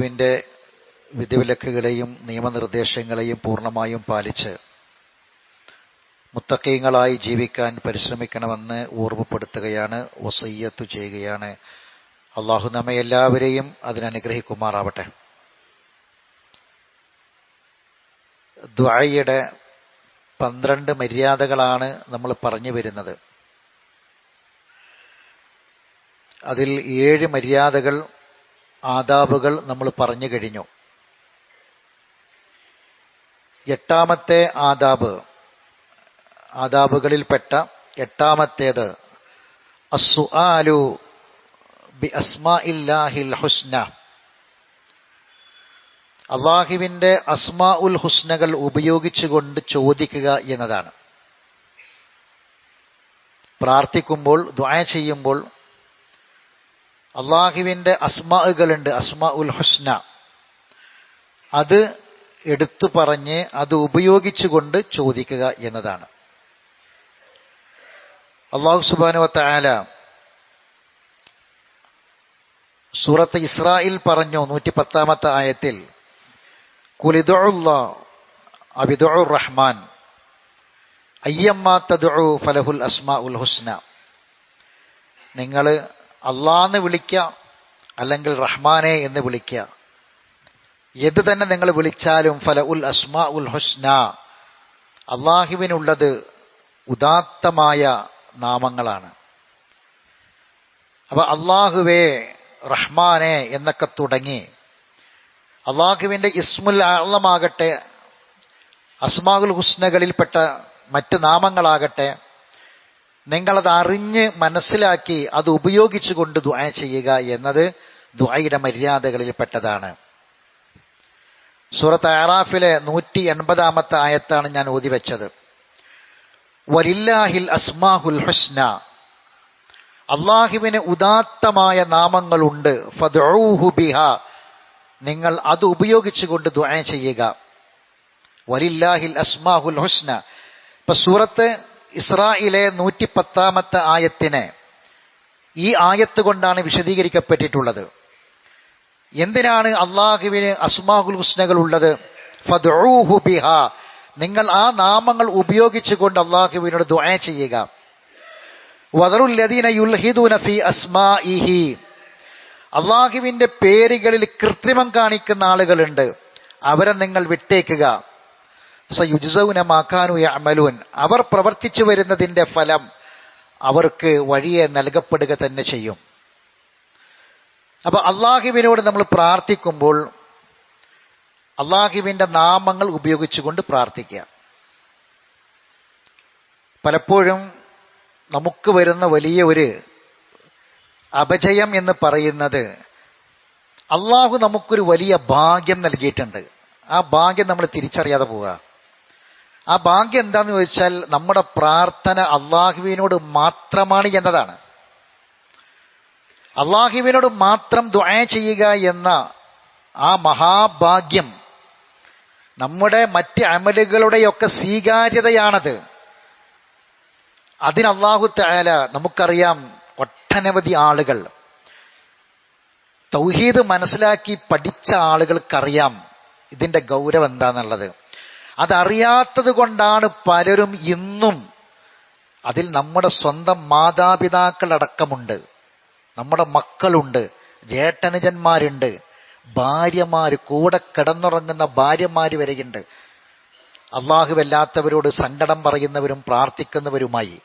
ിന്റെ വിധിവിലക്കുകളെയും നിയമനിർദ്ദേശങ്ങളെയും പൂർണ്ണമായും പാലിച്ച് മുത്തഖീങ്ങളായി ജീവിക്കാൻ പരിശ്രമിക്കണമെന്ന് ഓർമ്മപ്പെടുത്തുകയാണ്, വസിയ്യത്ത് ചെയ്യുകയാണ്. അള്ളാഹു നമ്മെ എല്ലാവരെയും അതിനനുഗ്രഹിക്കുമാറാവട്ടെ. ദുആയുടെ 12 മര്യാദകളാണ് നമ്മൾ പറഞ്ഞു വരുന്നത്. അതിൽ 7 മര്യാദകൾ, ആദാബുകൾ നമ്മൾ പറഞ്ഞു കഴിഞ്ഞു. 8ാമത്തെ ആദാബുകളിൽപ്പെട്ട 8ാമത്തേത് അസ്സുആലു ബി അസ്മാഇല്ലാഹിൽ ഹുസ്ന. അള്ളാഹുവിന്റെ അസ്മാഉൽ ഹുസ്നകൾ ഉപയോഗിച്ചുകൊണ്ട് ചോദിക്കുക എന്നതാണ്. പ്രാർത്ഥിക്കുമ്പോൾ, ദുആ ചെയ്യുമ്പോൾ അള്ളാഹുവിന്റെ അസ്മാഉകളുണ്ട്, അസ്മാഉൽ ഹുസ്ന. അത് എടുത്തു പറഞ്ഞ് അത് ഉപയോഗിച്ചുകൊണ്ട് ചോദിക്കുക എന്നതാണ്. അല്ലാഹു സുബ്ഹാനഹു വ തആല സൂറത്ത് ഇസ്രായിൽ പറഞ്ഞു 110ാമത്തെ ആയത്തിൽ, ഖുലിദുല്ലാഹ് അബിദുർ റഹ്മാൻ അയ്യമ്മാ തദ്ഉ ഫലഹുൽ അസ്മാഉൽ ഹുസ്ന. നിങ്ങൾ അല്ലാഹ് എന്ന് വിളിക്കുക, അല്ലെങ്കിൽ റഹ്മാനെ എന്ന് വിളിക്കുക. ഏത് തന്നെ നിങ്ങൾ വിളിച്ചാലും ഫലഉൽ അസ്മാഉൽ ഹുസ്ന, അള്ളാഹുവിനുള്ളത് ഉദാത്തമായ നാമങ്ങളാണ്. അപ്പൊ അള്ളാഹുവേ, റഹ്മാനെ എന്നൊക്കെ തുടങ്ങി അള്ളാഹുവിന്റെ ഇസ്മുൽ അഅ്ലമാകട്ടെ, അസ്മാഉൽ ഹുസ്നകളിൽപ്പെട്ട മറ്റ് നാമങ്ങളാകട്ടെ, നിങ്ങളത് അറിഞ്ഞ് മനസ്സിലാക്കി അത് ഉപയോഗിച്ചുകൊണ്ട് ദുആ ചെയ്യുക എന്നത് ദുആയുടെ മര്യാദകളിൽപ്പെട്ടതാണ്. സൂറത്ത് അറാഫിലെ 180ാമത്തെ ആയത്താണ് ഞാൻ ഓതി വെച്ചത്. വലില്ലാഹിൽ അസ്മാഉൽ ഹുസ്ന, അള്ളാഹുവിന് ഉദാത്തമായ നാമങ്ങളുണ്ട്. ഫദ്ഉഹു ബിഹാ, നിങ്ങൾ അത് ഉപയോഗിച്ചുകൊണ്ട് ദുആ ചെയ്യുക. വലില്ലാഹിൽ അസ്മാഉൽ ഹുസ്ന. ഇപ്പൊ സൂറത്ത് ഇസ്രായിലെ 110ാമത്തെ ആയത്തിനെ ഈ ആയത്ത് കൊണ്ടാണ് വിശദീകരിക്കപ്പെട്ടിട്ടുള്ളത്. എന്തിനാണ് അള്ളാഹുവിന് അസ്മാഉൽ ഹുസ്നകൾ ഉള്ളത്? ഫദ്ഉഹു ബിഹാ, നിങ്ങൾ ആ നാമങ്ങൾ ഉപയോഗിച്ചുകൊണ്ട് അള്ളാഹുവിനോട് ദുആ ചെയ്യുക. വദറുൽ ലദീന യുൽഹിദൂന ഫീ അസ്മാഇഹി, അള്ളാഹുവിന്റെ പേരുകളിൽ കൃത്രിമം കാണിക്കുന്ന ആളുകളുണ്ട്, അവരെ നിങ്ങൾ വിട്ടേക്കുക. സയുജ്സൗന മാ കാനൂ യഅമലൂൻ, അവർ പ്രവർത്തിച്ചു വരുന്നതിന്റെ ഫലം അവർക്ക് വഴിയെ നൽകപ്പെടുക തന്നെ ചെയ്യും. അപ്പൊ അള്ളാഹുവിനോട് നമ്മൾ പ്രാർത്ഥിക്കുമ്പോൾ അള്ളാഹുവിന്റെ നാമങ്ങൾ ഉപയോഗിച്ചുകൊണ്ട് പ്രാർത്ഥിക്കുക. പലപ്പോഴും നമുക്ക് വരുന്ന വലിയ ഒരു അപജയം എന്ന് പറയുന്നത്, അള്ളാഹു നമുക്കൊരു വലിയ ഭാഗ്യം നൽകിയിട്ടുണ്ട്, ആ ഭാഗ്യം നമ്മൾ തിരിച്ചറിയാതെ പോവുക. ആ ഭാഗ്യം എന്താന്ന് ചോദിച്ചാൽ നമ്മുടെ പ്രാർത്ഥന അള്ളാഹുവിനോട് മാത്രമാണ് എന്നതാണ്. അള്ളാഹുവിനോട് മാത്രം ദുആ ചെയ്യുക എന്ന ആ മഹാഭാഗ്യം നമ്മുടെ മറ്റ് അമലുകളുടെയൊക്കെ സ്വീകാര്യതയാണത്. അതിന് അല്ലാഹു തആല, നമുക്കറിയാം ഒട്ടനവധി ആളുകൾ തൗഹീദ് മനസ്സിലാക്കി പഠിച്ച ആളുകൾക്കറിയാം ഇതിന്റെ ഗൗരവം എന്താന്നുള്ളത്. അതറിയാത്തത് കൊണ്ടാണ് പലരും ഇന്നും അതിൽ നമ്മുടെ സ്വന്തം മാതാപിതാക്കളടക്കമുണ്ട്, നമ്മുടെ മക്കളുണ്ട്, ജേഷ്ഠനുജന്മാരുണ്ട്, ഭാര്യമാര്, കൂടെ കിടന്നുറങ്ങുന്ന ഭാര്യമാര് വരെയുണ്ട്, അള്ളാഹുവല്ലാത്തവരോട് സങ്കടം പറയുന്നവരും പ്രാർത്ഥിക്കുന്നവരുമായി.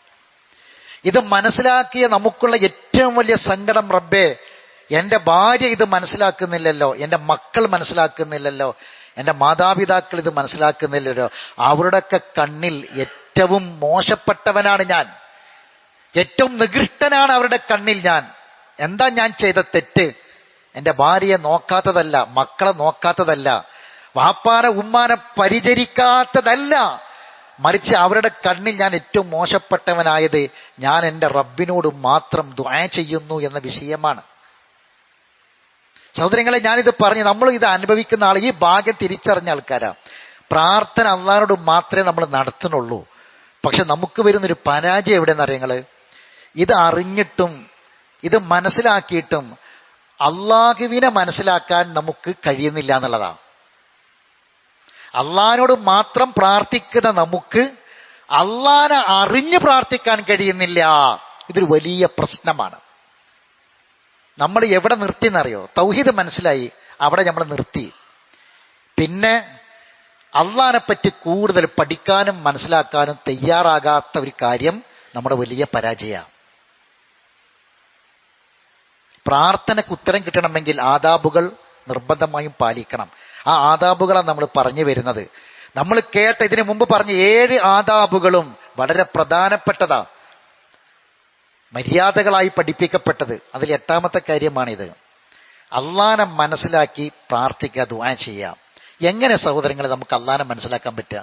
ഇത് മനസ്സിലാക്കിയ നമുക്കുള്ള ഏറ്റവും വലിയ സങ്കടം, റബ്ബേ, എൻ്റെ ഭാര്യ ഇത് മനസ്സിലാക്കുന്നില്ലല്ലോ, എൻ്റെ മക്കൾ മനസ്സിലാക്കുന്നില്ലല്ലോ, എൻ്റെ മാതാപിതാക്കൾ ഇത് മനസ്സിലാക്കുന്നില്ലല്ലോ, അവരുടെയൊക്കെ കണ്ണിൽ ഏറ്റവും മോശപ്പെട്ടവനാണ് ഞാൻ, ഏറ്റവും നികൃഷ്ടനാണ് അവരുടെ കണ്ണിൽ ഞാൻ. എന്താ ഞാൻ ചെയ്ത തെറ്റ്? എൻ്റെ ഭാര്യയെ നോക്കാത്തതല്ല, മക്കളെ നോക്കാത്തതല്ല, വാപ്പാനെ ഉമ്മാനെ പരിചരിക്കാത്തതല്ല, മറിച്ച് അവരുടെ കണ്ണിൽ ഞാൻ ഏറ്റവും മോശപ്പെട്ടവനായത് ഞാൻ എൻ്റെ റബ്ബിനോട് മാത്രം ദുആ ചെയ്യുന്നു എന്ന വിഷയമാണ്. സഹോദരങ്ങളെ, ഞാനിത് പറഞ്ഞ് നമ്മൾ ഇത് അനുഭവിക്കുന്ന ആൾ, ഈ ഭാഗ്യം തിരിച്ചറിഞ്ഞ ആൾക്കാരാ. പ്രാർത്ഥന അള്ളാഹുവോട് മാത്രമേ നമ്മൾ നടത്തുന്നുള്ളൂ. പക്ഷെ നമുക്ക് വരുന്നൊരു പരാജയം എവിടെയെന്ന് അറിയങ്ങള്, ഇത് അറിഞ്ഞിട്ടും ഇത് മനസ്സിലാക്കിയിട്ടും അള്ളാഹുവിനെ മനസ്സിലാക്കാൻ നമുക്ക് കഴിയുന്നില്ല എന്നുള്ളതാണ്. അള്ളാഹിനോട് മാത്രം പ്രാർത്ഥിക്കുന്ന നമുക്ക് അള്ളാഹിനെ അറിഞ്ഞ് പ്രാർത്ഥിക്കാൻ കഴിയുന്നില്ല. ഇതൊരു വലിയ പ്രശ്നമാണ്. നമ്മൾ എവിടെ നിർത്തിയെന്നറിയോ? തൗഹീദ് മനസ്സിലായി, അവിടെ നമ്മൾ നിർത്തി. പിന്നെ അള്ളാഹിനെ പറ്റി കൂടുതൽ പഠിക്കാനും മനസ്സിലാക്കാനും തയ്യാറാകാത്ത ഒരു കാര്യം നമ്മുടെ വലിയ പരാജയമാണ്. പ്രാർത്ഥനയ്ക്ക് ഉത്തരം കിട്ടണമെങ്കിൽ ആദാബുകൾ നിർബന്ധമായും പാലിക്കണം. ആ ആദാബുകളാണ് നമ്മൾ പറഞ്ഞു വരുന്നത്. നമ്മൾ കേട്ട ഇതിനു മുമ്പ് പറഞ്ഞ 7 ആദാബുകളും വളരെ പ്രധാനപ്പെട്ടതാ, മര്യാദകളായി പഠിപ്പിക്കപ്പെട്ടത്. അതിൽ 8ാമത്തെ കാര്യമാണിത്. അള്ളാനെ മനസ്സിലാക്കി പ്രാർത്ഥിക്കുക, ദുആ ചെയ്യാം. എങ്ങനെ സഹോദരങ്ങളെ നമുക്ക് അള്ളാനെ മനസ്സിലാക്കാൻ പറ്റുക?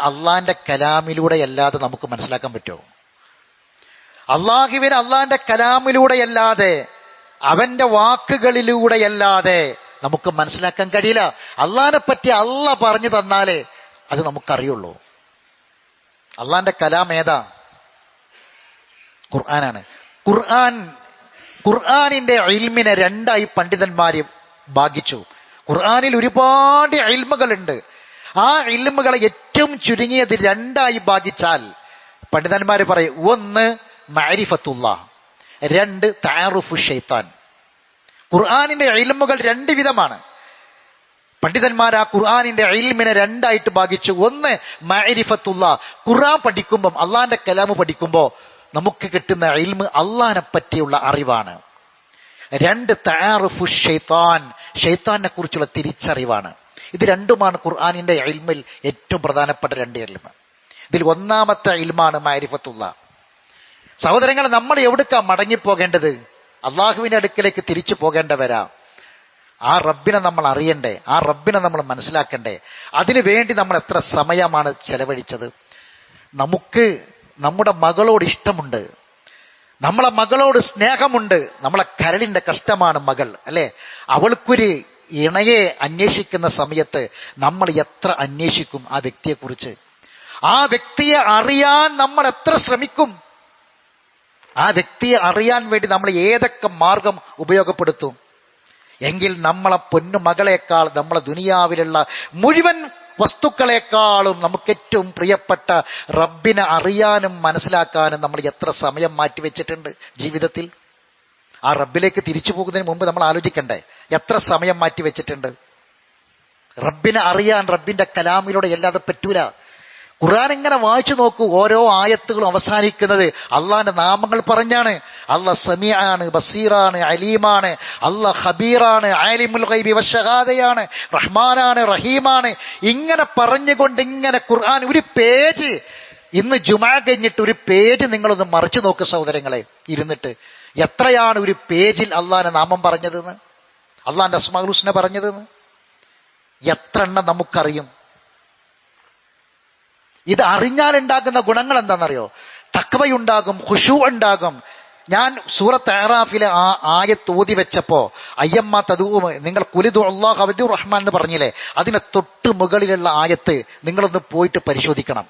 അള്ളാന്റെ കലാമിലൂടെ അല്ലാതെ നമുക്ക് മനസ്സിലാക്കാൻ പറ്റുമോ? അള്ളാഹുവിനെ അള്ളാന്റെ കലാമിലൂടെയല്ലാതെ, അവന്റെ വാക്കുകളിലൂടെയല്ലാതെ നമുക്ക് മനസ്സിലാക്കാൻ കഴിയില്ല. അള്ളാഹിനെ പറ്റി അള്ളാഹ് പറഞ്ഞു തന്നാലേ അത് നമുക്കറിയുള്ളൂ. അള്ളാന്റെ കലാം ഏതാ? ഖുർആനാണ്. ഖുർആനിന്റെ ഇൽമിനെ 2ആയി പണ്ഡിതന്മാര് ഭാഗിച്ചു. ഖുർആനിൽ ഒരുപാട് ഇൽമുകളുണ്ട്. ആ ഇൽമുകളെ ഏറ്റവും ചുരുങ്ങിയത് 2ആയി ഭാഗിച്ചാൽ പണ്ഡിതന്മാര് പറയും, 1 മഅരിഫത്തുല്ലാഹ്, 2 തഅറുഫു ശൈത്താൻ. ഖുർആനിന്റെ ഇൽമുകൾ 2 വിധമാണ്. പണ്ഡിതന്മാർ ആ ഖുർആനിന്റെ ഇൽമിനെ 2ആയിട്ട് ഭാഗിച്ചു. 1 മഅരിഫത്തുല്ലാഹ്, ഖുർആൻ പഠിക്കുമ്പോൾ, അള്ളാന്റെ കലാമ് പഠിക്കുമ്പോൾ നമുക്ക് കിട്ടുന്ന ഇൽമ് അള്ളാഹിനെ പറ്റിയുള്ള അറിവാണ്. 2 തഅറുഫു ശൈത്താൻ, ശൈത്താനെ കുറിച്ചുള്ള തിരിച്ചറിവാണ്. ഇത് രണ്ടുമാണ് ഖുർആനിന്റെ ഇൽമിൽ ഏറ്റവും പ്രധാനപ്പെട്ട 2 ഇൽമ്. ഇതിൽ 1ാമത്തെ ഇൽമാണ് മഅരിഫത്തുല്ലാഹ്. സഹോദരങ്ങൾ, നമ്മൾ എവിടേക്കാ മടങ്ങിപ്പോകേണ്ടത്? അള്ളാഹുവിന്റെ അടുക്കലേക്ക് തിരിച്ചു പോകേണ്ടവരാ. ആ റബ്ബിനെ നമ്മൾ അറിയണ്ടേ, ആ റബ്ബിനെ നമ്മൾ മനസ്സിലാക്കണ്ടേ. അതിനു വേണ്ടി നമ്മൾ എത്ര സമയമാണ് ചെലവഴിച്ചത്? നമുക്ക് നമ്മുടെ മകളോട് ഇഷ്ടമുണ്ട്, നമ്മളെ മകളോട് സ്നേഹമുണ്ട്. നമ്മളെ കരളിന്റെ കഷ്ടമാണ് മകൾ, അല്ലെ? അവൾക്കൊരു ഇണയെ അന്വേഷിക്കുന്ന സമയത്ത് നമ്മൾ എത്ര അന്വേഷിക്കും ആ വ്യക്തിയെക്കുറിച്ച്? ആ വ്യക്തിയെ അറിയാൻ നമ്മൾ എത്ര ശ്രമിക്കും? ആ വ്യക്തിയെ അറിയാൻ വേണ്ടി നമ്മൾ ഏതൊക്കെ മാർഗം ഉപയോഗപ്പെടുത്തും? എങ്കിൽ നമ്മളെ പൊന്നു മകളെക്കാൾ, നമ്മളെ ദുനിയാവിലുള്ള മുഴുവൻ വസ്തുക്കളെക്കാളും നമുക്ക് ഏറ്റവും പ്രിയപ്പെട്ട റബ്ബിനെ അറിയാനും മനസ്സിലാക്കാനും നമ്മൾ എത്ര സമയം മാറ്റിവെച്ചിട്ടുണ്ട് ജീവിതത്തിൽ? ആ റബ്ബിലേക്ക് തിരിച്ചു പോകുന്നതിന് മുമ്പ് നമ്മൾ ആലോചിക്കണ്ടേ, എത്ര സമയം മാറ്റിവെച്ചിട്ടുണ്ട്? റബ്ബിനെ അറിയാൻ റബ്ബിന്റെ കലാമിലൂടെ അല്ലാതെ പറ്റൂല. ഖുർആൻ ഇങ്ങനെ വായിച്ചു നോക്കൂ, ഓരോ ആയത്തുകളും അവസാനിക്കുന്നത് അള്ളാന്റെ നാമങ്ങൾ പറഞ്ഞാണ്. അള്ളാഹ് സമീആണ്, ബസീറാണ്, അലീമാണ്, അള്ളാഹ് ഖബീറാണ്, ആലിമുൽ ഗൈബി വശഹാദയാണ്, റഹ്മാനാണ്, റഹീമാണ്. ഇങ്ങനെ പറഞ്ഞുകൊണ്ട് ഇങ്ങനെ ഖുർആൻ ഒരു പേജ്, ഇന്ന് ജുമാ കഴിഞ്ഞിട്ട് ഒരു പേജ് നിങ്ങളൊന്ന് മറിച്ചു നോക്ക് സഹോദരങ്ങളെ, ഇരുന്നിട്ട്. എത്രയാണ് ഒരു പേജിൽ അള്ളാന്റെ നാമം പറഞ്ഞതെന്ന്, അള്ളാന്റെ അസ്മാഉൽ ഹുസ്ന പറഞ്ഞതെന്ന്? എത്ര എണ്ണം നമുക്കറിയും? ഇത് അറിഞ്ഞാൽ ഉണ്ടാകുന്ന ഗുണങ്ങൾ എന്താണെന്നറിയോ? തഖ്വയുണ്ടാകും, ഖുശൂ ഉണ്ടാകും. ഞാൻ സൂറത്ത് അറാഫിലെ ആ ആയത്ത് ഓതി വെച്ചപ്പോ, അയ്യമ്മ തദൂം, നിങ്ങൾ കുലിദു അല്ലാഹു അബ്ദുർ റഹ്മാൻ എന്ന് പറഞ്ഞില്ലേ, അതിന് തൊട്ട് മുകളിലുള്ള ആയത്ത് നിങ്ങളൊന്ന് പോയിട്ട് പരിശോധിക്കണം.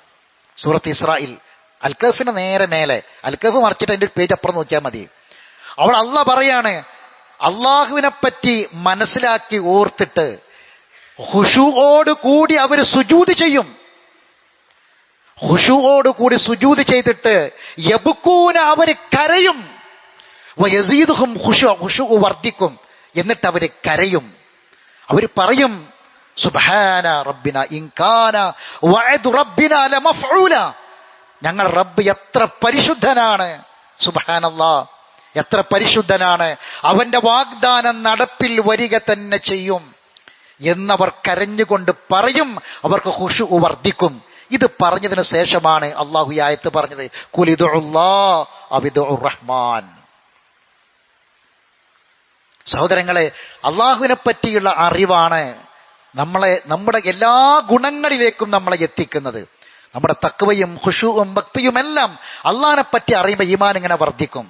സൂറത്ത് ഇസ്രായിൽ, അൽക്കഹഫിന് നേരെ മേലെ, അൽക്കഹഫ് മറിച്ചിട്ട് അതിന്റെ പേജ് അപ്പുറം നോക്കിയാൽ മതി. അവിടെ അള്ളാഹ് പറയാണ്, അള്ളാഹുവിനെ പറ്റി മനസ്സിലാക്കി ഓർത്തിട്ട് ഖുശൂഓട് കൂടി അവർ സുജൂദ് ചെയ്യും. ഖുശൂഓട് കൂടി സുജൂദ് ചെയ്തിട്ട് യബ്കൂന, അവർ കരയും. വയസീദുഹും ഖുശൂ, ഖുശൂ വർദ്ധിക്കും. എന്നിട്ട് അവർ കരയും. അവർ പറയും, സുബ്ഹാന റബ്ബിന ഇൻ കാന വഅദു റബ്ബിന ലമഫഊല. ഞങ്ങൾ റബ്ബ് എത്ര പരിശുദ്ധനാണ്, സുബ്ഹാനല്ലാഹ്, എത്ര പരിശുദ്ധനാണ്, അവന്റെ വാഗ്ദാനം നടപ്പിൽ വരിക തന്നെ ചെയ്യും എന്നവർ കരഞ്ഞുകൊണ്ട് പറയും. അവർക്ക് ഖുശൂ വർദ്ധിക്കും. ഇത് പറഞ്ഞതിന് ശേഷമാണ് അള്ളാഹു ഈ ആയത്ത് പറഞ്ഞത്, ഖുലിദുല്ലാഹ് അവിദുർ റഹ്മാൻ. സഹോദരങ്ങളെ, അള്ളാഹുവിനെ പറ്റിയുള്ള അറിവാണ് നമ്മളെ നമ്മുടെ എല്ലാ ഗുണങ്ങളിലേക്കും നമ്മളെ എത്തിക്കുന്നത്. നമ്മുടെ തഖ്വയും ഖുശൂഉം ഭക്തിയുമെല്ലാം അള്ളാഹിനെ പറ്റി അറിയുമ്പോൾ ഈമാൻ ഇങ്ങനെ വർദ്ധിക്കും.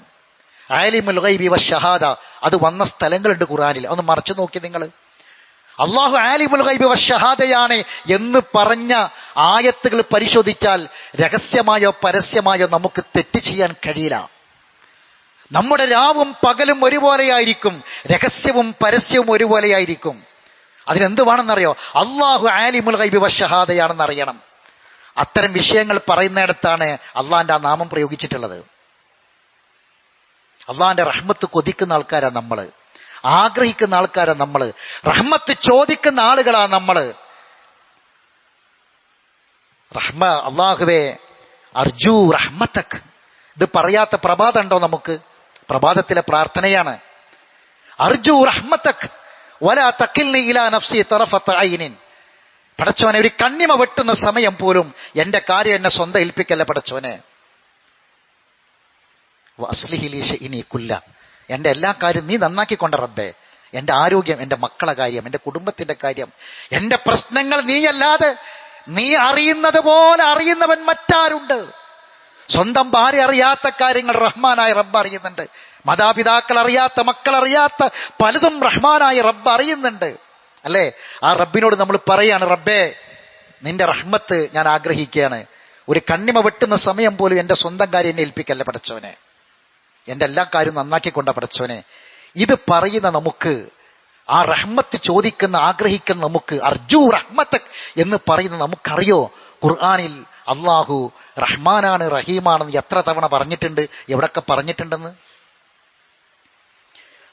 ആലിമുൽ ഗൈബി വശഹാദ, അത് വന്ന സ്ഥലങ്ങളുണ്ട് ഖുർആനിൽ. ഒന്ന് മറിച്ചു നോക്കി നിങ്ങൾ. അള്ളാഹു ആലിമുൽ ഗൈബി വശഹാദയാണ് എന്ന് പറഞ്ഞ ആയത്തുകൾ പരിശോധിച്ചാൽ രഹസ്യമായോ പരസ്യമായോ നമുക്ക് തെറ്റ് ചെയ്യാൻ കഴിയില്ല. നമ്മുടെ രാവും പകലും ഒരുപോലെയായിരിക്കും, രഹസ്യവും പരസ്യവും ഒരുപോലെയായിരിക്കും. അതിനെന്ത് വേണമെന്നറിയോ? അല്ലാഹു ആലിമുൽ ഗൈബി വശഹാദയാണെന്ന് അറിയണം. അത്തരം വിഷയങ്ങൾ പറയുന്നിടത്താണ് അള്ളാന്റെ ആ നാമം പ്രയോഗിച്ചിട്ടുള്ളത്. അള്ളാന്റെ റഹ്മത്ത് കൊതിക്കുന്ന ആൾക്കാരാ നമ്മള്, ആഗ്രഹിക്കുന്ന ആൾക്കാരാ നമ്മള്, റഹ്മത്ത് ചോദിക്കുന്ന ആളുകളാ നമ്മള്. അള്ളാഹുവേ അർജു റഹ്മത്തക്, ഇത് പറയാത്ത പ്രഭാതം ഉണ്ടോ നമുക്ക്? പ്രഭാതത്തിലെ പ്രാർത്ഥനയാണ്. അർജു റഹ്മത്തക് വലാ തഖിൽനി ഇലാ നഫ്സി തറഫത ഐനിൻ. പടച്ചോനെ, ഒരു കണ്ണിമ വെട്ടുന്ന സമയം പോലും എന്റെ കാര്യം എന്നെ സ്വന്തം ഏൽപ്പിക്കല്ല പടച്ചോനെ. വഅസ്ലിഹി ലീ ശൈഇനി കുല്ല, എന്റെ എല്ലാ കാര്യവും നീ നന്നാക്കിക്കൊണ്ട റബ്ബേ. എന്റെ ആരോഗ്യം, എന്റെ മക്കളെ കാര്യം, എന്റെ കുടുംബത്തിന്റെ കാര്യം, എന്റെ പ്രശ്നങ്ങൾ നീയല്ലാതെ നീ അറിയുന്നത് പോലെ അറിയുന്നവൻ മറ്റാരുണ്ട്? സ്വന്തം ഭാര്യ അറിയാത്ത കാര്യങ്ങൾ റഹ്മാനായ റബ്ബ് അറിയുന്നുണ്ട്. മാതാപിതാക്കൾ അറിയാത്ത, മക്കൾ അറിയാത്ത പലതും റഹ്മാനായ റബ്ബ് അറിയുന്നുണ്ട്. അല്ലേ? ആ റബ്ബിനോട് നമ്മൾ പറയാണ്, റബ്ബേ നിന്റെ റഹ്മത്ത് ഞാൻ ആഗ്രഹിക്കുകയാണ്. ഒരു കണ്ണിമ വെട്ടുന്ന സമയം പോലും എന്റെ സ്വന്തം കാര്യം എന്നെ ഏൽപ്പിക്കല്ല പടച്ചോനെ. എന്റെ എല്ലാ കാര്യവും നന്നാക്കിക്കൊണ്ട പടച്ചോനെ. ഇത് പറയുന്ന നമുക്ക്, ആ റഹ്മത്ത് ചോദിക്കുന്ന ആഗ്രഹിക്കുന്ന നമുക്ക്, അർജു റഹ്മത്തക് എന്ന് പറയുന്ന നമുക്കറിയോ ഖുർആനിൽ അള്ളാഹു റഹ്മാനാണ് റഹീമാണെന്ന് എത്ര തവണ പറഞ്ഞിട്ടുണ്ട്, എവിടൊക്കെ പറഞ്ഞിട്ടുണ്ടെന്ന്?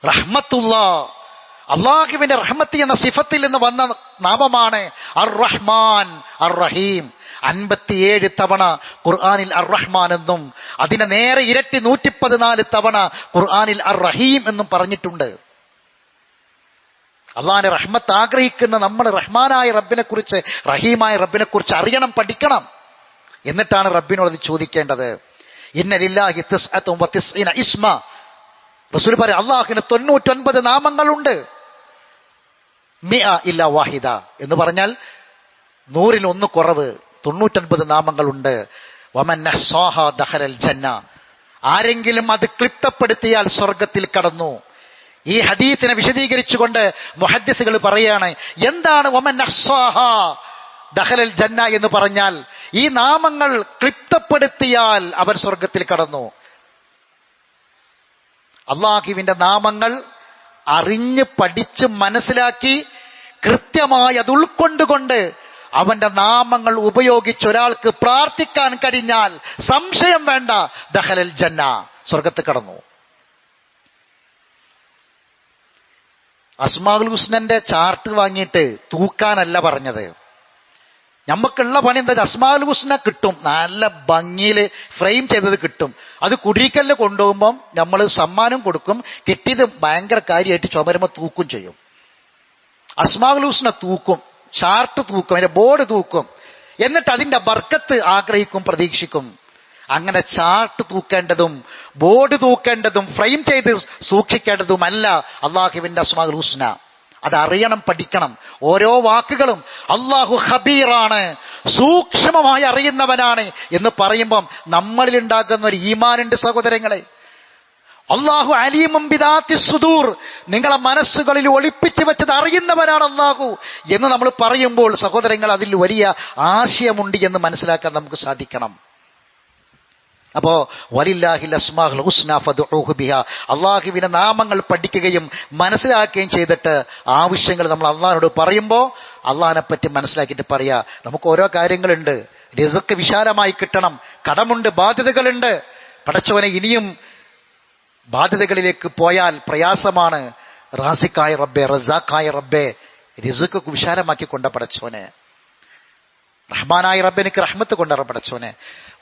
റഹ്മത്തുല്ലാ, അള്ളാഹുവിന്റെ റഹ്മത്ത് എന്ന സിഫത്തിൽ നിന്ന് വന്ന നാമമാണ് അർ റഹ്മാൻ അർ റഹീം. 57 തവണ ഖുർആനിൽ അർ റഹ്മാൻ എന്നും അതിനെ നേരെ ഇരട്ടി 114 തവണ ഖുർആനിൽ അർ റഹീം എന്നും പറഞ്ഞിട്ടുണ്ട്. അള്ളാഹിന്റെ റഹ്മത്ത് ആഗ്രഹിക്കുന്ന നമ്മൾ റഹ്മാനായ റബ്ബിനെ കുറിച്ച്, റഹീമായ റബ്ബിനെ കുറിച്ച് അറിയണം, പഠിക്കണം. എന്നിട്ടാണ് റബ്ബിനോട് ഇത് ചോദിക്കേണ്ടത്. ഇന്ന ലില്ലാഹി തിസ്അത്തും വതിസ്ഈന ഇസ്മ. റസൂൽ പറയും അള്ളാഹുവിന് 99 നാമങ്ങളുണ്ട്. മിഅ ഇല്ലാ വാഹിദ എന്ന് പറഞ്ഞാൽ 100ൽ 1 കുറവ്, 99 നാമങ്ങളുണ്ട്. വമൻ അഹ്സാഹ ദഖലൽ ജന്ന. ആരെങ്കിലും അത് ക്ലിപ്തപ്പെടുത്തിയാൽ സ്വർഗത്തിൽ കടന്നു. ഈ ഹദീസിനെ വിശദീകരിച്ചുകൊണ്ട് മുഹദ്ദിസുകൾ പറയാണ്, എന്താണ് വമൻ അഹ്സാഹ ദഖലൽ ജന്ന എന്ന് പറഞ്ഞാൽ? ഈ നാമങ്ങൾ ക്ലിപ്തപ്പെടുത്തിയാൽ അവർ സ്വർഗത്തിൽ കടന്നു. അള്ളാഹുവിന്റെ നാമങ്ങൾ അറിഞ്ഞ് പഠിച്ച് മനസ്സിലാക്കി കൃത്യമായി അത് ഉൾക്കൊണ്ടുകൊണ്ട് അവന്റെ നാമങ്ങൾ ഉപയോഗിച്ച് ഒരാൾക്ക് പ്രാർത്ഥിക്കാൻ കഴിഞ്ഞാൽ സംശയം വേണ്ട, ദഖലൽ ജന്ന, സ്വർഗത്ത് കടന്നു. അസ്മാഉൽ ഹുസ്നന്റെ ചാർട്ട് വാങ്ങിയിട്ട് തൂക്കാനല്ല പറഞ്ഞത്. നമുക്കുള്ള പണി എന്താ? അസ്മാഉൽ ഹുസ്ന കിട്ടും, നല്ല ഭംഗിയിൽ ഫ്രെയിം ചെയ്തത് കിട്ടും. അത് കുടിക്കലിന് കൊണ്ടുപോകുമ്പം നമ്മൾ സമ്മാനം കൊടുക്കും. കിട്ടിയത് ഭയങ്കര കാര്യമായിട്ട് ചുമരുമ്പോൾ തൂക്കും ചെയ്യും. അസ്മാഉൽ ഹുസ്ന തൂക്കും, ചാർട്ട് തൂക്കും, അതിന്റെ ബോർഡ് തൂക്കും. എന്നിട്ട് അതിന്റെ ബർക്കത്ത് ആഗ്രഹിക്കും, പ്രതീക്ഷിക്കും. അങ്ങനെ ചാർട്ട് തൂക്കേണ്ടതും ബോർഡ് തൂക്കേണ്ടതും ഫ്രെയിം ചെയ്ത് സൂക്ഷിക്കേണ്ടതുമല്ല അള്ളാഹുവിന്റെ അസ്മാഉൽ ഹുസ്ന. അതറിയണം, പഠിക്കണം. ഓരോ വാക്കുകളും അള്ളാഹു ഖബീറാണ്, സൂക്ഷ്മമായി അറിയുന്നവനാണ് എന്ന് പറയുമ്പം നമ്മളിൽ ഉണ്ടാകുന്ന ഒരു ഈമാനുണ്ട് സഹോദരങ്ങളെ. അള്ളാഹു അലീമും ബിദാത്തി സുദൂർ, നിങ്ങളെ മനസ്സുകളിൽ ഒളിപ്പിച്ചു വെച്ചത് അറിയുന്നവനാണ് അള്ളാഹു എന്ന് നമ്മൾ പറയുമ്പോൾ സഹോദരങ്ങൾ അതിൽ വലിയ ആശയമുണ്ട് എന്ന് മനസ്സിലാക്കാൻ നമുക്ക് സാധിക്കണം. അപ്പോ വലില്ലാഹിൽ അസ്മാഉൽ ഹുസ്ന ഫദ്ഉഹു ബിഹാ, അള്ളാഹുവിന്റെ നാമങ്ങൾ പഠിക്കുകയും മനസ്സിലാക്കുകയും ചെയ്തിട്ട് ആവശ്യങ്ങൾ നമ്മൾ അള്ളാഹിനോട് പറയുമ്പോൾ അള്ളാഹിനെ പറ്റി മനസ്സിലാക്കിയിട്ട് പറയാ. നമുക്ക് ഓരോ കാര്യങ്ങളുണ്ട്, റിസ്ക് വിശാലമായി കിട്ടണം, കടമുണ്ട്, ബാധ്യതകളുണ്ട്. പടച്ചവനെ, ഇനിയും ബാധ്യതകളിലേക്ക് പോയാൽ പ്രയാസമാണ്. റാസിക്കായ റബ്ബേ, റസാഖായ റബ്ബേ, റിസ്ക് വിശാലമാക്കി കൊണ്ട പടച്ചോനെ. റഹ്മാനായ റബ്ബെ, എനിക്ക് റഹ്മത്ത് കൊണ്ട പടച്ചോനെ.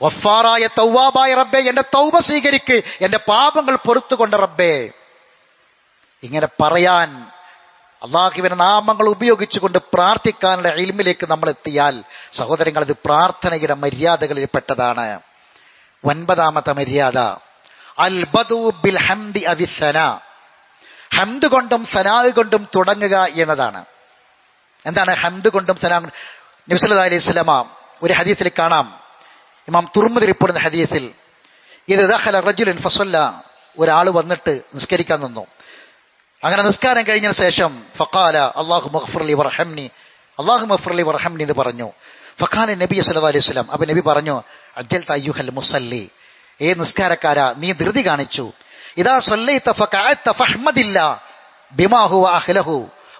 വഫാറായ തൗവാബായ റബ്ബെ, എന്റെ തൗബ സ്വീകരിക്ക്, എന്റെ പാപങ്ങൾ പൊറുത്തു കൊണ്ട റബ്ബേ. ഇങ്ങനെ പറയാൻ അള്ളാഹുവിന്റെ നാമങ്ങൾ ഉപയോഗിച്ചുകൊണ്ട് പ്രാർത്ഥിക്കാനുള്ള ഇൽമിലേക്ക് നമ്മൾ എത്തിയാൽ സഹോദരങ്ങൾ, അത് പ്രാർത്ഥനയുടെ മര്യാദകളിൽ പെട്ടതാണ്. 9ാമത്തെ മര്യാദ അൽ ബദു ബിൽ ഹംദി അവിസ്സനാ, ഹംദ് കൊണ്ടും സനാ കൊണ്ടും തുടങ്ങുക എന്നതാണ്. എന്താണ് ഹംദ് കൊണ്ടും സനാ? നബി സല്ലല്ലാഹു അലൈഹി വസല്ലമ ഒരു ഹദീസിൽ കാണാം, ഇമാം തുർമുദി റിപ്പോർട്ട് ചെയ്യുന്ന ഹദീസിൽ, ഇത് ദഖല റജുലുൻ ഫസല്ല, ഒരാൾ വന്നിട്ട് നിസ്കരിക്കാൻ നിന്നു. അങ്ങനെ നിസ്കാരം കഴിഞ്ഞ ശേഷം ഫഖാല അല്ലാഹുമ്മ ഗ്ഫിർലി വർഹംനി, അല്ലാഹുമ്മ ഗ്ഫിർലി വർഹംനി എന്ന് പറഞ്ഞു. ഫഖാല നബി സല്ലല്ലാഹു അലൈഹി വസല്ലം, അപ്പോൾ നബി പറഞ്ഞു, അജ്ജൽത അയ്യുഹൽ മുസല്ലി, നിസ്കാരക്കാരാ നീ ധൃതി കാണിച്ചു. ഇദാ സ്വല്ലൈത ഫഖഅത ഫഹ്മദില്ലാ ബിമാ ഹുവ അഹ്ലഹു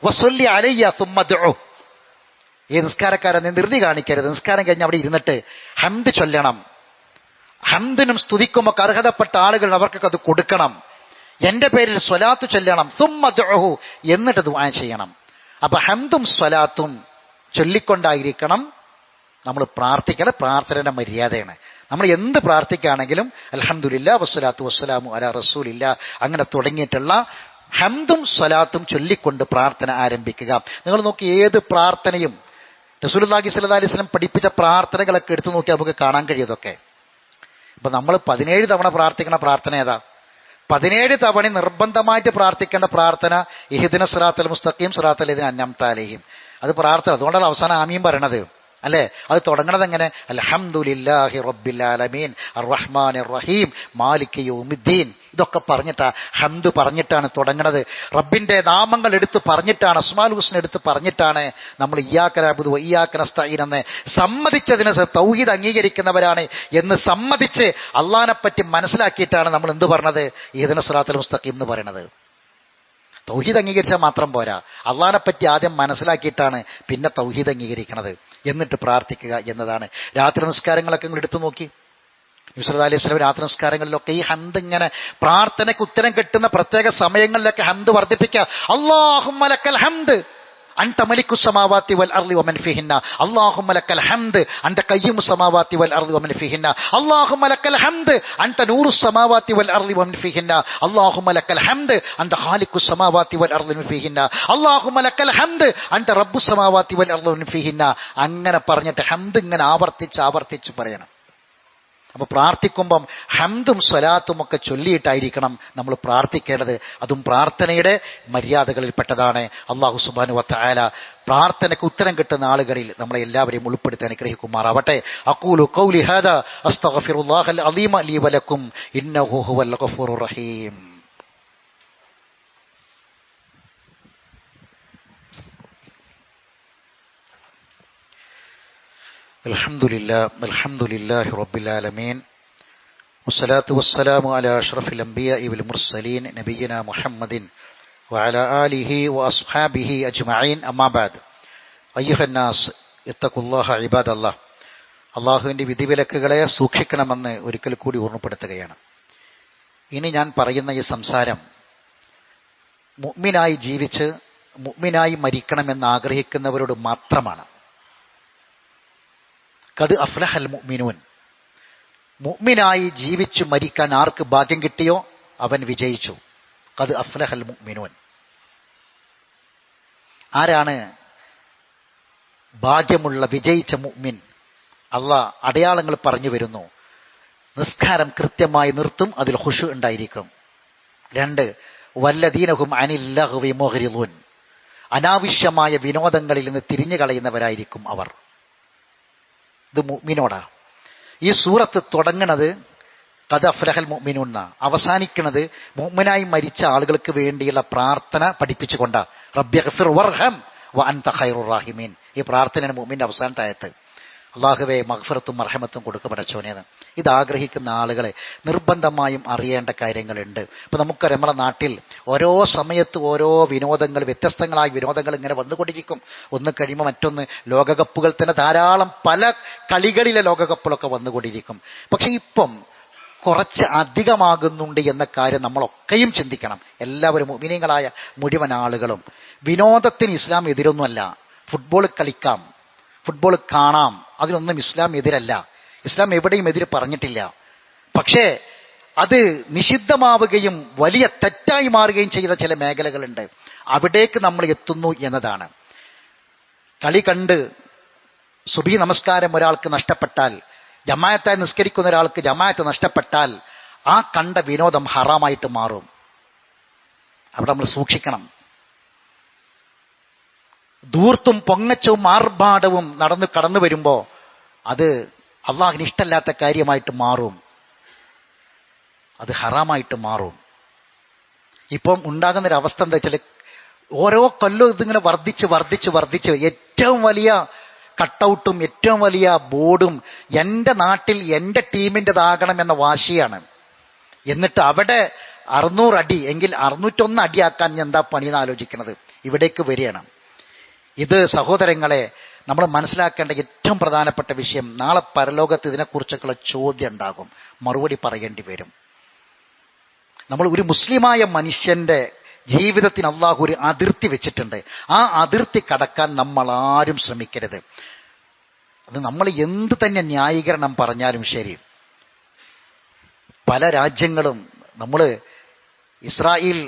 വസ്വല്ലി അലയ്യ സുമ്മ ദുഉ. ഈ നിസ്കാരക്കാരൻ ധൃതി കാണിക്കരുത്. നിസ്കാരം കഴിഞ്ഞ് അവിടെ ഇരുന്നിട്ട് ഹംദ് ചൊല്ലണം. ഹംദിനും സ്തുതിക്കുമൊക്കെ അർഹതപ്പെട്ട ആളുകൾ അവർക്കൊക്കെ അത് കൊടുക്കണം. എന്റെ പേരിൽ സ്വലാത്ത് ചൊല്ലണം. സുമ്മ ദുഉ, എന്നിട്ട് ദുആ ചെയ്യണം. അപ്പൊ ഹംദും സ്വലാത്തും ചൊല്ലിക്കൊണ്ടായിരിക്കണം നമ്മൾ പ്രാർത്ഥിക്കണം. പ്രാർത്ഥനയുടെ മര്യാദയാണ്. നമ്മൾ എന്ത് പ്രാർത്ഥിക്കുകയാണെങ്കിലും അൽഹംദുലില്ലാ വസ്സലാത്തു വസ്സലാമു അലാ റസൂലില്ലാ അങ്ങനെ തുടങ്ങിയിട്ടുള്ള ഹംദും സ്വലാത്തും ചൊല്ലിക്കൊണ്ട് പ്രാർത്ഥന ആരംഭിക്കുക. നിങ്ങൾ നോക്കി, ഏത് പ്രാർത്ഥനയും റസൂലുള്ളാഹി സ്വല്ലല്ലാഹി അലൈഹി വസല്ലം പഠിപ്പിച്ച പ്രാർത്ഥനകളൊക്കെ എടുത്തു നോക്കി നമുക്ക് കാണാൻ കഴിയുമതൊക്കെ. ഇപ്പൊ നമ്മൾ 17 തവണ പ്രാർത്ഥിക്കുന്ന പ്രാർത്ഥന ഏതാ? 17 തവണ നിർബന്ധമായിട്ട് പ്രാർത്ഥിക്കേണ്ട പ്രാർത്ഥന ഇഹ്ദിന സിറാത്തൽ മുസ്തഖീം സിറാത്തൽ ലദീന അൻഅംത അലൈഹിം. അത് പ്രാർത്ഥന. അതുകൊണ്ടാണ് അവസാനം ആമീൻ പറയണത്. അല്ലേ? അത് തുടങ്ങണത് എങ്ങനെ? അൽഹംദുലില്ലാഹി റബ്ബിൽ ആലമീൻ അർറഹ്മാനിർ റഹീം മാലികി യൗമിദ്ദീൻ. ഇതൊക്കെ പറഞ്ഞിട്ടാ, ഹംദ് പറഞ്ഞിട്ടാണ് തുടങ്ങണത്. റബ്ബിന്റെ നാമങ്ങൾ എടുത്ത് പറഞ്ഞിട്ടാണ്, അസ്മാഉൽ ഹുസ്ന എടുത്ത് പറഞ്ഞിട്ടാണ് നമ്മൾ ഇയ്യാക നഅ്ബുദു വ ഇയ്യാക നസ്തഈൻ എന്ന് സമ്മതിച്ചതിന് തൗഹീദ് അംഗീകരിക്കുന്നവരാണ് എന്ന് സമ്മതിച്ച് അള്ളാഹിനെ പറ്റി മനസ്സിലാക്കിയിട്ടാണ് നമ്മൾ എന്ത് പറഞ്ഞത്? ഇഹ്ദിന സിറാത്തൽ മുസ്തഖീം എന്ന് പറയണത്. തൗഹീദ് അംഗീകരിച്ചാൽ മാത്രം പോരാ, അള്ളാഹിനെ പറ്റി ആദ്യം മനസ്സിലാക്കിയിട്ടാണ് പിന്നെ തൗഹീദ് അംഗീകരിക്കുന്നത്. എന്നിട്ട് പ്രാർത്ഥിക്കുക എന്നതാണ്. രാത്രി നിസ്കാരങ്ങളൊക്കെ നിങ്ങൾ എടുത്തു നോക്കി, നബി സല്ലല്ലാഹു അലൈഹി വസല്ലം രാത്രി നിസ്കാരങ്ങളിലൊക്കെ ഈ ഹംദ് ഇങ്ങനെ പ്രാർത്ഥനയ്ക്ക് ഉത്തരം കിട്ടുന്ന പ്രത്യേക സമയങ്ങളിലൊക്കെ ഹംദ് വർദ്ധിപ്പിക്കുക. അല്ലാഹുമ്മ ലക്കൽ ഹംദ് അൻത മലിക്കുസ് സമാവാതി വൽ അർളി വമൻ ഫീഹിന്ന അല്ലാഹുമ്മ ലക്കൽ ഹംദ് അൻത ഖയ്യിമുസ് സമാവാതി വൽ അർളി വമൻ ഫീഹിന്ന അല്ലാഹുമ്മ ലക്കൽ ഹംദ് അൻത നൂറുസ് സമാവാതി വൽ അർളി വമൻ ഫീഹിന്ന അല്ലാഹുമ്മ ലക്കൽ ഹംദ് അൻത ഖാലിഖുസ് സമാവാതി വൽ അർളി വമൻ ഫീഹിന്ന അല്ലാഹുമ്മ ലക്കൽ ഹംദ് അൻത റബ്ബുസ് സമാവാതി വൽ അർളി വമൻ ഫീഹിന്ന. അങ്ങനെ പറഞ്ഞിട്ട് ഹംദ് ഇങ്ങനെ ആവർത്തിച്ച് പറയണം. അപ്പൊ പ്രാർത്ഥിക്കുമ്പം ഹംദും സ്വലാത്തും ഒക്കെ ചൊല്ലിയിട്ടായിരിക്കണം നമ്മൾ പ്രാർത്ഥിക്കേണ്ടത്. അതും പ്രാർത്ഥനയുടെ മര്യാദകളിൽപ്പെട്ടതാണ്. അല്ലാഹു സുബ്ഹാനഹു വ തആല പ്രാർത്ഥനയ്ക്ക് ഉത്തരം കിട്ടുന്ന ആളുകളിൽ നമ്മളെ എല്ലാവരെയും ഉൾപ്പെടുത്തി അനുഗ്രഹിക്കുമാറാവട്ടെ. അഖൂലു ഖൗലി ഹാദാ അസ്തഗ്ഫിറുല്ലാഹൽ അലീമ ലീ വലക്കും ഇന്നഹു ഹുവൽ ഗഫൂറുർ റഹീം. അൽഹംദുലില്ലാഹി റബ്ബിൽ ആലമീൻ വസ്സലാത്തു വസ്സലാമു അലാ അഷ്റഫിൽ അംബിയാഇ വൽ മുർസലീൻ നബിയിനാ മുഹമ്മദിൻ വഅലാ ആലിഹി വഅസ്ഹാബിഹി അജ്മഈൻ. അമ്മാ ബഅദ്. അയ്യുഹന്നാസ് ഇത്തഖുല്ലാഹ ഇബാദല്ലാഹ്. അല്ലാഹുവിൻ്റെ വിധിവിലക്കുകളെ സൂക്ഷിക്കണമെന്ന് ഒരിക്കൽ കൂടി ഓർമ്മപ്പെടുത്തുകയാണ്. ഇനി ഞാൻ പറയുന്ന ഈ സംസാരം മുഅ്മിനായി ജീവിച്ച് മുഅ്മിനായി മരിക്കണമെന്ന് ആഗ്രഹിക്കുന്നവരോട് മാത്രമാണ്. ഖദ് അഫ്ലഹൽ മുഅ്മിനൂൻ. മുഅ്മിനായി ജീവിച്ചു മരിക്കാൻ ആർക്ക് ഭാഗ്യം കിട്ടിയോ അവൻ വിജയിച്ചു. ഖദ് അഫ്ലഹൽ മുഅ്മിനൂൻ. ആരാണ് ഭാഗ്യമുള്ള വിജയിച്ച മുഅ്മിൻ? അല്ലാഹ് അടയാളങ്ങൾ പറഞ്ഞു വരുന്നു. നിസ്കാരം കൃത്യമായി നിർത്തും, അതിൽ ഖുശൂ ഉണ്ടായിരിക്കും. 2, വല്ലദീനഹും അനിൽ ലഗ്വി മുഗ്രിദൂൻ. അനാവശ്യമായ വിനോദങ്ങളിൽ നിന്ന് തിരിഞ്ഞു കളയുന്നവരായിരിക്കും അവർ. ഇത് മുഅ്മിനോടാ. ഈ സൂറത്ത് തുടങ്ങുന്നത് ഖദ് അഫ്ലഹൽ മുഅ്മിനൂൻ എന്നാ, അവസാനിക്കുന്നത് മുഅ്മിനായി മരിച്ച ആളുകൾക്ക് വേണ്ടിയുള്ള പ്രാർത്ഥന പഠിപ്പിച്ചുകൊണ്ടാ. റബ്ബിഗ്ഫിർ വർഹം വ അൻത ഖൈറുർ റഹീമീൻ. ഈ പ്രാർത്ഥനയാണ് മുഅ്മിന്റെ അവസാനത്തെ ആയത്ത്. അല്ലാഹുവേ മഗ്ഫിറത്തും മർഹമത്തും കൊടുക്ക് പടച്ചോനേന്ന്. ഇത് ആഗ്രഹിക്കുന്ന ആളുകളെ നിർബന്ധമായും അറിയേണ്ട കാര്യങ്ങളുണ്ട്. ഇപ്പൊ നമുക്കറിയാം, നമ്മുടെ നാട്ടിൽ ഓരോ സമയത്ത് ഓരോ വിനോദങ്ങൾ, വ്യത്യസ്തങ്ങളായ വിനോദങ്ങൾ ഇങ്ങനെ വന്നുകൊണ്ടിരിക്കും. ഒന്ന് കഴിയുമ്പോൾ മറ്റൊന്ന്. ലോകകപ്പുകൾ തന്നെ ധാരാളം പല കളികളിലെ ലോകകപ്പുകളൊക്കെ വന്നുകൊണ്ടിരിക്കും. പക്ഷെ ഇപ്പം കുറച്ച് അധികമാകുന്നുണ്ട് എന്ന കാര്യം നമ്മളൊക്കെയും ചിന്തിക്കണം. എല്ലാവരും മുഅ്മിനീങ്ങളായ മുഴുവൻ ആളുകളും. വിനോദത്തിന് ഇസ്ലാം എതിരൊന്നുമല്ല. ഫുട്ബോൾ കളിക്കാം, ഫുട്ബോൾ കാണാം, അതിനൊന്നും ഇസ്ലാം എതിരല്ല. ഇസ്ലാം എവിടെയും എതിര് പറഞ്ഞിട്ടില്ല. പക്ഷേ അത് നിഷിദ്ധമാവുകയും വലിയ തെറ്റായി മാറുകയും ചെയ്യുന്ന ചില മേഖലകളുണ്ട്. അവിടേക്ക് നമ്മൾ എത്തുന്നു എന്നതാണ്. കളി കണ്ട് സുബഹി നമസ്കാരം ഒരാൾക്ക് നഷ്ടപ്പെട്ടാൽ, ജമാഅത്തായി നിസ്കരിക്കുന്ന ഒരാൾക്ക് ജമാഅത്ത് നഷ്ടപ്പെട്ടാൽ ആ കണ്ട വിനോദം ഹറാമായിട്ട് മാറും. അവിടെ നമ്മൾ സൂക്ഷിക്കണം. ധൂർത്തും പൊങ്ങച്ചവും ആർഭാടവും കടന്നു വരുമ്പോൾ അത് അള്ളാഹിന് ഇഷ്ടമല്ലാത്ത കാര്യമായിട്ട് മാറും. അത് ഹറാമായിട്ട് മാറും. ഇപ്പം ഉണ്ടാകുന്നൊരവസ്ഥ എന്താ വെച്ചാൽ, ഓരോ കൊല്ലവും ഇതിങ്ങനെ വർദ്ധിച്ച് ഏറ്റവും വലിയ കട്ടൗട്ടും ഏറ്റവും വലിയ ബോർഡും എൻ്റെ നാട്ടിൽ എൻ്റെ ടീമിൻ്റെതാകണം എന്ന വാശിയാണ്. എന്നിട്ട് അവിടെ 600 അടി എങ്കിൽ 601 അടിയാക്കാൻ എന്താ പണിയെന്ന് ആലോചിക്കുന്നത്. ഇവിടേക്ക് വരികയാണ്. ഇത് സഹോദരങ്ങളെ നമ്മൾ മനസ്സിലാക്കേണ്ട ഏറ്റവും പ്രധാനപ്പെട്ട വിഷയം. നാളെ പരലോകത്ത് ഇതിനെക്കുറിച്ചൊക്കെയുള്ള ചോദ്യം ഉണ്ടാകും, മറുപടി പറയേണ്ടി വരും. നമ്മൾ ഒരു മുസ്ലിമായ മനുഷ്യന്റെ ജീവിതത്തിന് അള്ളാഹു ഒരു അതിർത്തി വെച്ചിട്ടുണ്ട്. ആ അതിർത്തി കടക്കാൻ നമ്മൾ ആരും ശ്രമിക്കരുത്. അത് നമ്മൾ എന്ത് തന്നെ ന്യായീകരണം പറഞ്ഞാലും ശരി, പല രാജ്യങ്ങളും നമ്മൾ ഇസ്രായേൽ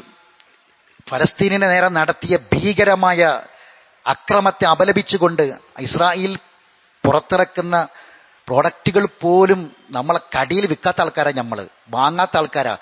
ഫലസ്തീനിന് നേരെ നടത്തിയ ഭീകരമായ അക്രമത്തെ അപലപിച്ചുകൊണ്ട് ഇസ്രായേൽ പുറത്തിറക്കുന്ന പ്രോഡക്റ്റുകൾ പോലും നമ്മളെ കടിയിൽ വിൽക്കാത്ത ആൾക്കാരാണ്, നമ്മൾ വാങ്ങാത്ത ആൾക്കാരാ.